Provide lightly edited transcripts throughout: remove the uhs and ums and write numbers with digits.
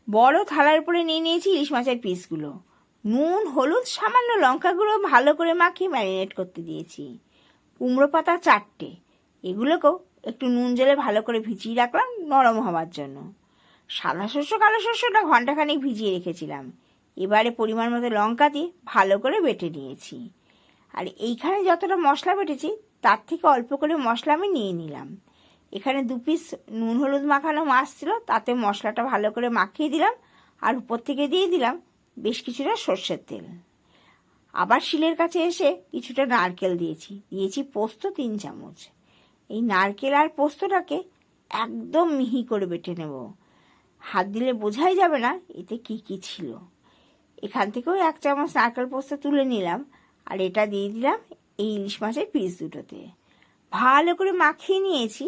বড় থালার উপরে নিয়ে নিয়েছি ইলিশ মাছের পিসগুলো। নুন, হলুদ, সামান্য লঙ্কা গুঁড়ো ভালো করে মাখিয়ে ম্যারিনেট করতে দিয়েছি। কুমড়ো পাতা 4টে, এগুলোকেও একটু নুন জলে ভালো করে ভিজিয়ে রাখলাম নরম হওয়ার জন্য। সাদা শস্য কালো শস্যটা ঘন্টাখানেক ভিজিয়ে রেখেছিলাম। এবারে পরিমাণ মতো লঙ্কা দিয়ে ভালো করে বেটে নিয়েছি। আর এইখানে যতটা মশলা বেটেছি তার থেকে অল্প করে মশলা আমি নিয়ে নিলাম। এখানে 2 পিস নুন হলুদ মাখানো মাছ ছিল, তাতে মশলাটা ভালো করে মাখিয়ে দিলাম। আর উপর থেকে দিয়ে দিলাম বেশ কিছুটা সর্ষের তেল। আবার শিলের কাছে এসে কিছুটা নারকেল দিয়েছি পোস্ত 3 চামচ। এই নারকেল আর পোস্তটাকে একদম মিহি করে বেটে নেব, হাত দিলে বোঝাই যাবে না এতে কি কি ছিল। এখান থেকেও 1 চামচ নারকেল পোস্ত তুলে নিলাম, আর এটা দিয়ে দিলাম এই ইলিশ মাছের পিস দুটোতে। ভালো করে মাখিয়ে নিয়েছি।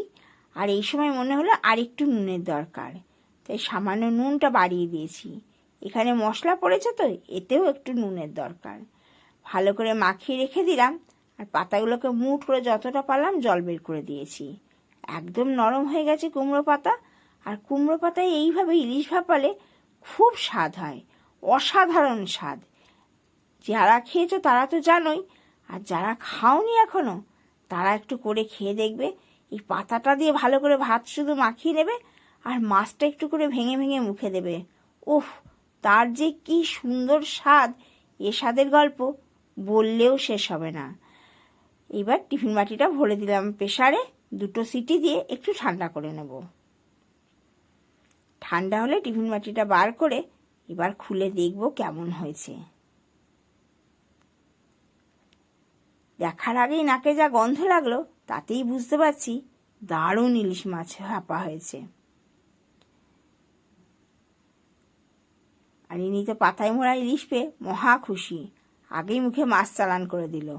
আর এই সময় মনে হলো আরেকটু নুনের দরকার, তাই সামান্য নুনটা বাড়িয়ে দিয়েছি। এখানে মশলা পড়েছে তো, এতেও একটু নুনের দরকার। ভালো করে মাখিয়ে রেখে দিলাম। আর পাতাগুলোকে মুঠ করে যতটা পারলাম জল বের করে দিয়েছি। একদম নরম হয়ে গেছে কুমড়ো পাতা। আর কুমড়ো পাতায় এইভাবে ইলিশ ভাপালে খুব স্বাদ হয়, অসাধারণ স্বাদ। যারা খেয়েছো তারা তো জানোই, আর যারা খাওনি এখনো তারা একটু করে খেয়ে দেখবে। এই পাতাটা দিয়ে ভালো করে ভাত শুধু মাখিয়ে নেবে, আর মাছটা একটু করে ভেঙে ভেঙে মুখে দেবে। উফ, তার যে কি সুন্দর স্বাদ! এ স্বাদের গল্প বললেও শেষ হবে না। এবার টিফিন বাটিটা ভরে দিলাম প্রেসারে, 2টো সিটি দিয়ে একটু ঠান্ডা করে নেব। ঠান্ডা হলে টিফিন বাটিটা বার করে এবার খুলে দেখব কেমন হয়েছে। দেখার আগেই নাকে যা গন্ধ লাগলো তাতেই বুঝতে পারছি দারুণ ইলিশ মাছ ভাপা হয়েছে। আর ইনি তো পাতায় মোড়া ইলিশ পেয়ে মহা খুশি, আগেই মুখে মাছ চালান করে দিল।